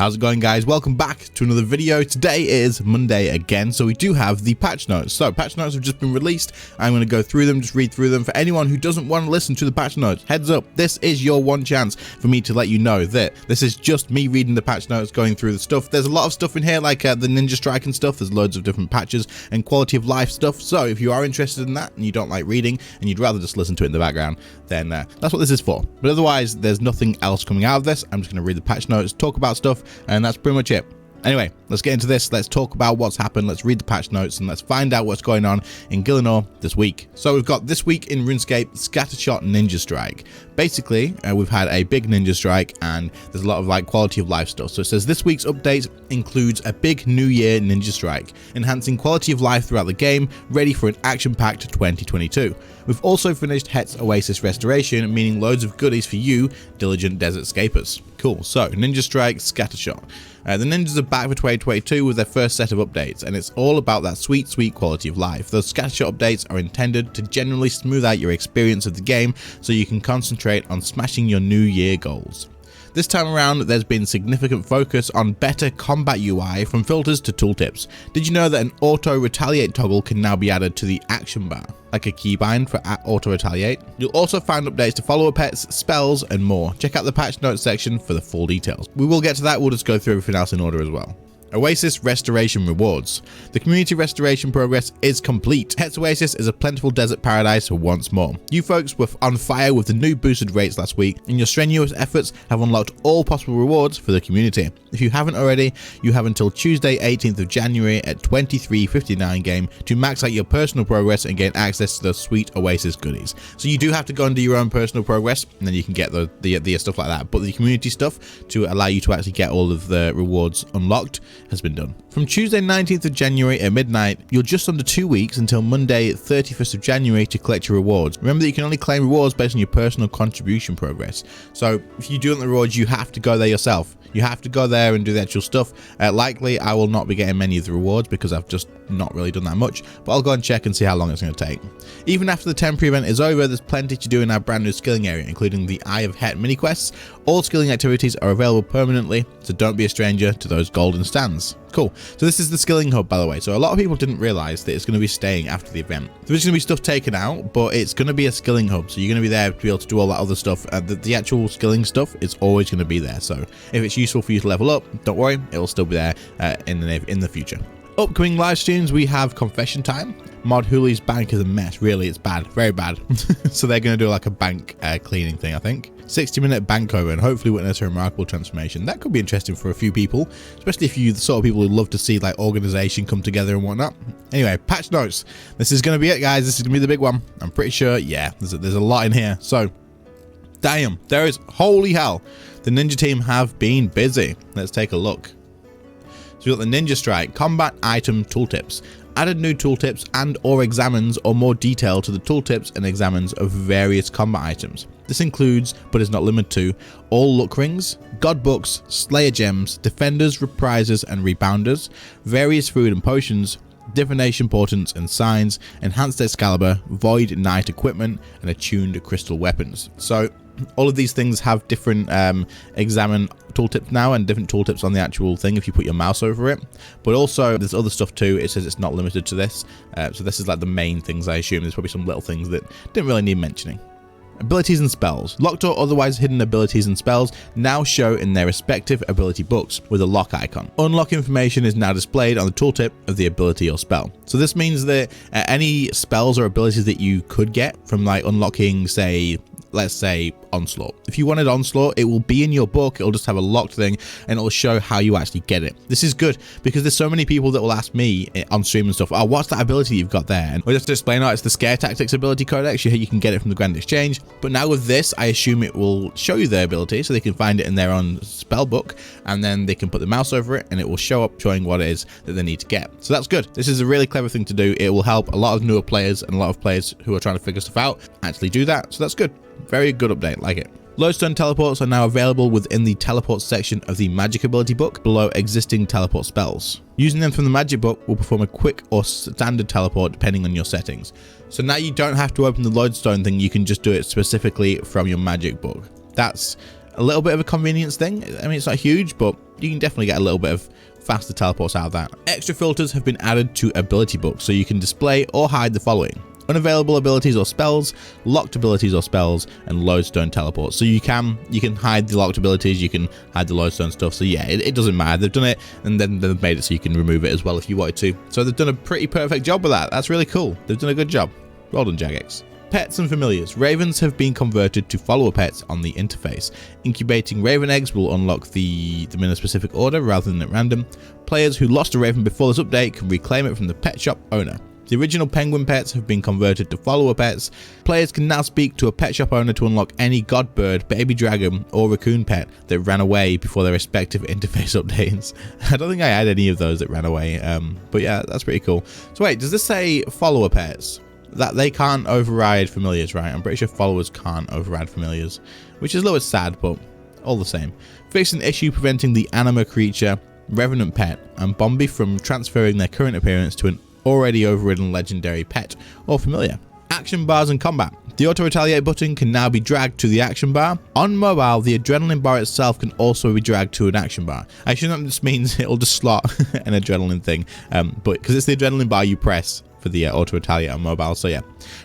How's it going, guys? Welcome back to another video. Today is Monday again, so we do have the patch notes. So patch notes have just been released. I'm going to go through them, just read through them. For anyone who doesn't want to listen to the patch notes, heads up, this is your one chance for me to let you know that this is just me reading the patch notes, going through the stuff. There's a lot of stuff in here, like the Ninja Strike and stuff. There's loads of different patches and quality of life stuff. So if you are interested in that and you don't like reading and you'd rather just listen to it in the background, then that's what this is for. But otherwise, there's nothing else coming out of this. I'm just going to read the patch notes, talk about stuff, and that's pretty much it. Anyway, let's get into this. Let's talk about what's happened. Let's read the patch notes and let's find out what's going on in Gielinor this week. So we've got this week in RuneScape, Scattershot Ninja Strike. Basically, we've had a big Ninja Strike and there's a lot of like quality of life stuff. So it says this week's update includes a big New Year Ninja Strike, enhancing quality of life throughout the game, ready for an action-packed 2022. We've also finished hets Oasis restoration, meaning loads of goodies for you, diligent desert scapers. Cool. So Ninja Strike, Scattershot. The ninjas are back for 2022 with their first set of updates, and it's all about that sweet quality of life. Those Scattershot updates are intended to generally smooth out your experience of the game so you can concentrate on smashing your new year goals. This time around, there's been significant focus on better combat UI from filters to tooltips. Did you know that an auto retaliate toggle can now be added to the action bar, like a keybind for auto retaliate? You'll also find updates to follower pets, spells, and more. Check out the patch notes section for the full details. We will get to that, we'll just go through everything else in order as well. Oasis restoration rewards. The community restoration progress is complete. Hets Oasis is a plentiful desert paradise once more. You folks were on fire with the new boosted rates last week, and your strenuous efforts have unlocked all possible rewards for the community. If you haven't already, you have until Tuesday 18th of January at 23:59 game to max out your personal progress and gain access to those sweet Oasis goodies. So you do have to go and do your own personal progress, and then you can get the stuff like that. But the community stuff to allow you to actually get all of the rewards unlocked has been done. From Tuesday 19th of January at midnight, you're just under 2 weeks until Monday 31st of January to collect your rewards. Remember that you can only claim rewards based on your personal contribution progress. So if you do want the rewards, you have to go there yourself. You have to go there and do the actual stuff. Likely I will not be getting many of the rewards because I've just not really done that much, but I'll go and check and see how long it's going to take. Even after the temporary event is over, there's plenty to do in our brand new skilling area, including the Eye of Het mini quests. All skilling activities are available permanently, so don't be a stranger to those golden stands. Cool. So this is the skilling hub, by the way. So a lot of people didn't realize that it's going to be staying after the event. There's going to be stuff taken out, but it's going to be a skilling hub. So you're going to be there to be able to do all that other stuff. The actual skilling stuff is always going to be there. So if it's useful for you to level up, don't worry, it will still be there in the future. Upcoming live streams, we have Confession Time. Mod Hooli's bank is a mess. Really, it's bad. Very bad. So they're going to do like a bank cleaning thing, I think. 60-minute bank over and hopefully witness a remarkable transformation. That could be interesting for a few people, especially if you're the sort of people who love to see like organization come together and whatnot. Anyway, patch notes. This is going to be it, guys. This is going to be the big one. I'm pretty sure, yeah, there's a lot in here. So, damn, there is, holy hell. The Ninja team have been busy. Let's take a look. So we've got the Ninja Strike, combat item tooltips. Added new tooltips and or examines or more detail to the tooltips and examines of various combat items. This includes, but is not limited to, all luck rings, god books, slayer gems, defenders, reprisers and rebounders, various food and potions, divination portents and signs, enhanced Excalibur, void knight equipment, and attuned crystal weapons. So all of these things have different examine tooltips now and different tooltips on the actual thing if you put your mouse over it. But also there's other stuff too. It says it's not limited to this. So this is like the main things, I assume. There's probably some little things that didn't really need mentioning. Abilities and spells. Locked or otherwise hidden abilities and spells now show in their respective ability books with a lock icon. Unlock information is now displayed on the tooltip of the ability or spell. So this means that any spells or abilities that you could get from like unlocking, say, let's say Onslaught. If you wanted Onslaught, it will be in your book. It'll just have a locked thing and it'll show how you actually get it. This is good because there's so many people that will ask me on stream and stuff, oh, what's that ability you've got there? And we just to explain, oh, it's the Scare Tactics ability codex. You can get it from the Grand Exchange. But now with this, I assume it will show you their ability so they can find it in their own spell book and then they can put the mouse over it and it will show up showing what it is that they need to get. So that's good. This is a really clever thing to do. It will help a lot of newer players and a lot of players who are trying to figure stuff out actually do that. So that's good. Very good update, like it. Lodestone teleports are now available within the teleport section of the magic ability book below existing teleport spells. Using them from the magic book will perform a quick or standard teleport depending on your settings. So now you don't have to open the lodestone thing, you can just do it specifically from your magic book. That's a little bit of a convenience thing. I mean, it's not huge, but you can definitely get a little bit of faster teleports out of that. Extra filters have been added to ability books, so you can display or hide the following: unavailable abilities or spells, locked abilities or spells, and lodestone teleports. So you can hide the locked abilities, you can hide the lodestone stuff. So yeah, it doesn't matter. They've done it, and then they've made it so you can remove it as well if you wanted to. So they've done a pretty perfect job with that. That's really cool. They've done a good job. Well done, Jagex. Pets and familiars. Ravens have been converted to follower pets on the interface. Incubating raven eggs will unlock them in a specific order rather than at random. Players who lost a raven before this update can reclaim it from the pet shop owner. The original penguin pets have been converted to follower pets. Players can now speak to a pet shop owner to unlock any god bird, baby dragon, or raccoon pet that ran away before their respective interface updates. I don't think I had any of those that ran away, but yeah, that's pretty cool. So wait, does this say follower pets? That they can't override familiars, right? I'm pretty sure followers can't override familiars, which is a little bit sad, but all the same. Fix an issue preventing the anima creature, revenant pet, and Bombi from transferring their current appearance to an already overridden legendary pet or familiar. Action bars and combat. The auto retaliate button can now be dragged to the action bar. On mobile, the adrenaline bar itself can also be dragged to an action bar. I assume that just means it'll just slot an adrenaline thing, but because it's the adrenaline bar you press for the auto retaliate on mobile. So yeah,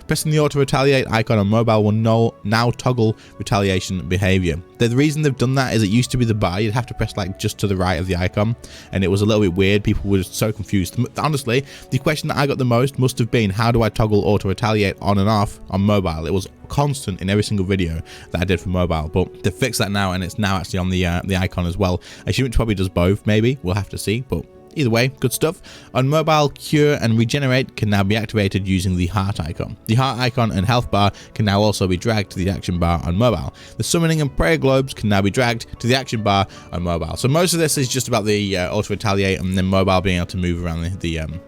pressing the auto retaliate icon on mobile will now toggle retaliation behavior. The reason they've done that is it used to be the bar you'd have to press like just to the right of the icon, and it was a little bit weird. People were so confused. Honestly, the question that I got the most must have been, how do I toggle auto retaliate on and off on mobile? It was constant in every single video that I did for mobile, but they fixed that now, and it's now actually on the icon as well. I assume it probably does both, maybe. We'll have to see, but either way, good stuff. On mobile, cure and regenerate can now be activated using the heart icon. The heart icon and health bar can now also be dragged to the action bar on mobile. The summoning and prayer globes can now be dragged to the action bar on mobile. So most of this is just about the auto retaliate, and then mobile being able to move around the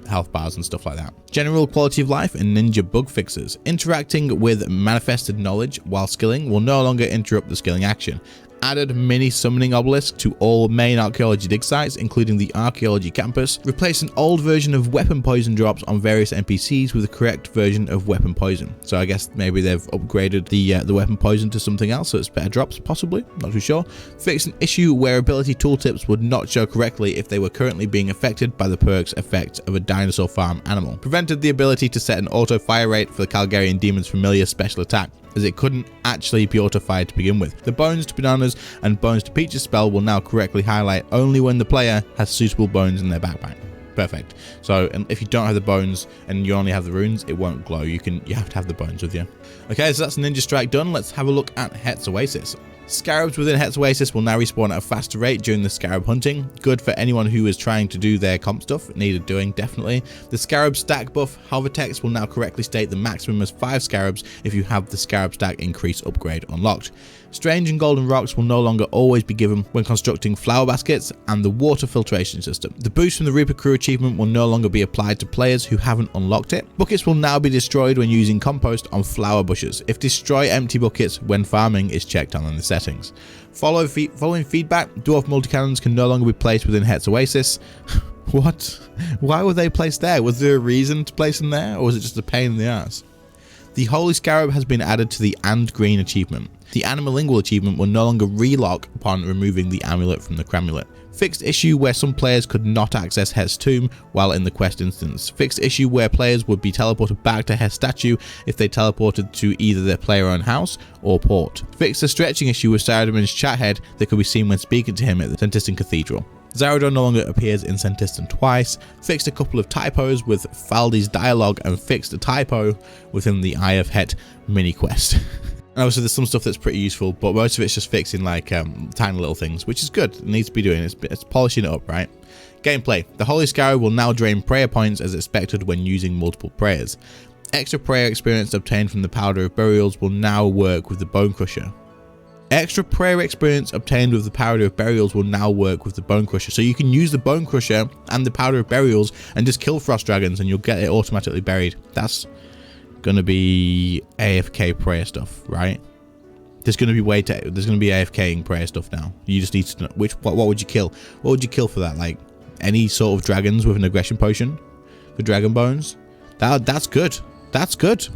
health bars and stuff like that. General quality of life and ninja bug fixes. Interacting with manifested knowledge while skilling will no longer interrupt the skilling action. Added mini summoning obelisk to all main archaeology dig sites, including the archaeology campus. Replace an old version of weapon poison drops on various NPCs with the correct version of weapon poison. So I guess maybe they've upgraded the weapon poison to something else, so it's better drops, possibly, not too sure. Fix an issue where ability tooltips would not show correctly if they were currently being affected by the perks effect of a dinosaur farm animal. Prevented the ability to set an auto fire rate for the Calgarian demon's familiar special attack, as it couldn't actually be auto-fired to begin with. The Bones to Bananas and Bones to Peaches spell will now correctly highlight only when the player has suitable bones in their backpack. Perfect. So if you don't have the bones and you only have the runes, it won't glow. You have to have the bones with you. Okay, so that's Ninja Strike done. Let's have a look at Hets Oasis. Scarabs within Hets Oasis will now respawn at a faster rate during the Scarab hunting. Good for anyone who is trying to do their comp stuff. Needed doing, definitely. The Scarab stack buff hover text will now correctly state the maximum as 5 Scarabs if you have the Scarab stack increase upgrade unlocked. Strange and golden rocks will no longer always be given when constructing flower baskets, and the water filtration system. The boost from the Reaper Crew achievement will no longer be applied to players who haven't unlocked it. Buckets will now be destroyed when using compost on flower bushes. If destroy empty buckets when farming is checked on in the settings. Following feedback, dwarf multicannons can no longer be placed within Hets Oasis. What? Why were they placed there? Was there a reason to place them there, or was it just a pain in the ass? The Holy Scarab has been added to the And Green achievement. The Animalingual achievement will no longer relock upon removing the amulet from the Cramulet. Fixed issue where some players could not access Het's tomb while in the quest instance. Fixed issue where players would be teleported back to Het's statue if they teleported to either their player-owned house or port. Fixed a stretching issue with Saradomin's chat head that could be seen when speaking to him at the Sentistan Cathedral. Zaradon no longer appears in Sentistan twice. Fixed a couple of typos with Faldi's dialogue, and fixed a typo within the Eye of Het mini quest. And obviously there's some stuff that's pretty useful, but most of it's just fixing like tiny little things, which is good. It needs to be doing. It's polishing it up, right? Gameplay. The Holy Scarab will now drain prayer points as expected when using multiple prayers. Extra prayer experience obtained from the Powder of Burials will now work with the Bone Crusher. Extra prayer experience obtained with the Powder of Burials will now work with the Bone Crusher. So you can use the Bone Crusher and the Powder of Burials and just kill frost dragons and you'll get it automatically buried. That's gonna be AFK prayer stuff, right? There's gonna be AFKing prayer stuff now. You just need to know what would you kill? What would you kill for that? Like any sort of dragons with an aggression potion for dragon bones? That's good. That's good.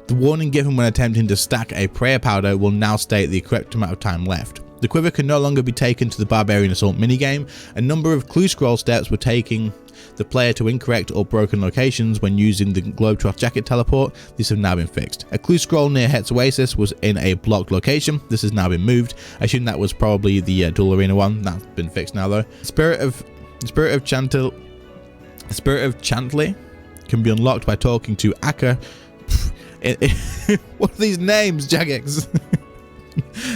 The warning given when attempting to stack a prayer powder will now state the correct amount of time left. The quiver can no longer be taken to the Barbarian Assault minigame. A number of clue scroll steps were taking the player to incorrect or broken locations when using the Globetrotter jacket teleport. These have now been fixed. A clue scroll near Hets Oasis was in a blocked location. This has now been moved. I assume that was probably the Duel Arena one. That's been fixed now though. The spirit of Chantley can be unlocked by talking to Akka. What are these names, Jagex?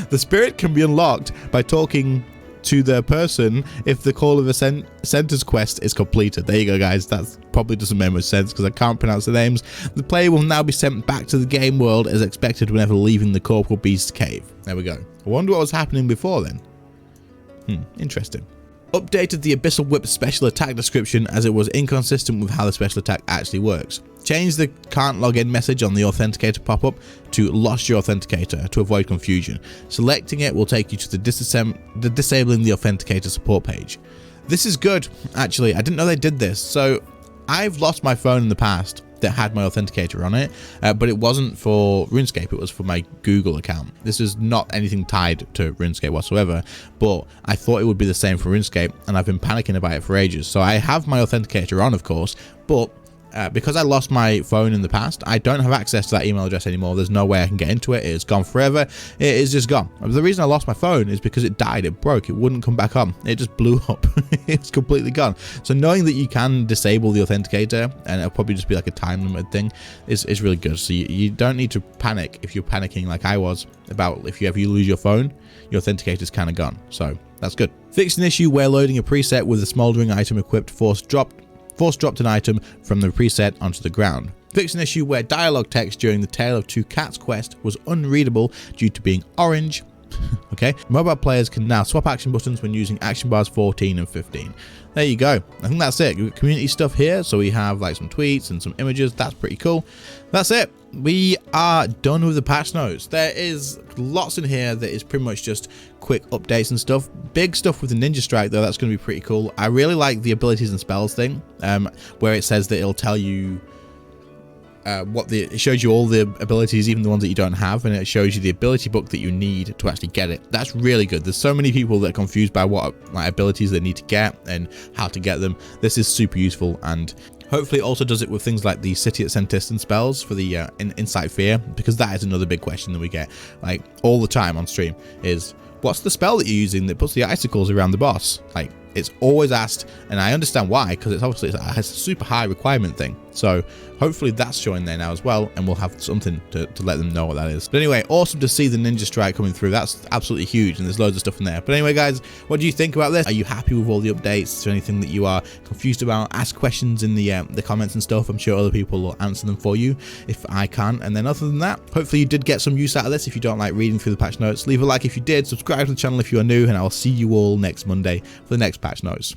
The spirit can be unlocked by talking to the person if the Call of a Center's quest is completed. There you go, guys. That probably doesn't make much sense because I can't pronounce the names. The player will now be sent back to the game world as expected whenever leaving the Corporal Beast's cave. There we go. I wonder what was happening before then. Interesting. Updated the Abyssal Whip special attack description as it was inconsistent with how the special attack actually works. Change the can't log in message on the authenticator pop-up to lost your authenticator to avoid confusion. Selecting it will take you to the disabling the authenticator support page. This is good, actually. I didn't know they did this. So I've lost my phone in the past that had my authenticator on it, but it wasn't for RuneScape, it was for my Google account. This is not anything tied to RuneScape whatsoever, but I thought it would be the same for RuneScape, and I've been panicking about it for ages. So I have my authenticator on, of course, but because I lost my phone in the past, I don't have access to that email address anymore. There's no way I can get into it. It's gone forever. It is just gone. The reason I lost my phone is because it died. It broke. It wouldn't come back on. It just blew up. It's completely gone. So knowing that you can disable the authenticator, and it'll probably just be like a time limit thing, is really good. So you don't need to panic if you're panicking like I was about if you lose your phone, your authenticator is kind of gone. So that's good. Fixed an issue where loading a preset with a smoldering item equipped force dropped an item from the preset onto the ground. Fixed an issue where dialogue text during the Tale of Two Cats quest was unreadable due to being orange. Okay, mobile players can now swap action buttons when using action bars 14 and 15. There you go. I think that's it. We've got community stuff here, so we have like some tweets and some images. That's pretty cool. That's it. We are done with the patch notes. There is lots in here that is pretty much just quick updates and stuff. Big stuff with the Ninja Strike though, that's going to be pretty cool. I really like the abilities and spells thing, where it says that it'll tell you it shows you all the abilities, even the ones that you don't have, and it shows you the ability book that you need to actually get it. That's really good. There's so many people that are confused by what abilities they need to get and how to get them. This is super useful, and hopefully it also does it with things like the City at Centist and spells for the Insight Fear, because that is another big question that we get like all the time on stream is, what's the spell that you're using that puts the icicles around the boss? Like, it's always asked, and I understand why, because it's obviously it has a super high requirement thing. So hopefully that's showing there now as well, and we'll have something to let them know what that is. But anyway, awesome to see the Ninja Strike coming through. That's absolutely huge, and there's loads of stuff in there. But anyway, guys, what do you think about this? Are you happy with all the updates? Is there anything that you are confused about? Ask questions in the comments and stuff. I'm sure other people will answer them for you if I can. And then other than that, hopefully you did get some use out of this. If you don't like reading through the patch notes, leave a like if you did, subscribe to the channel if you are new, and I'll see you all next Monday for the next patch notes.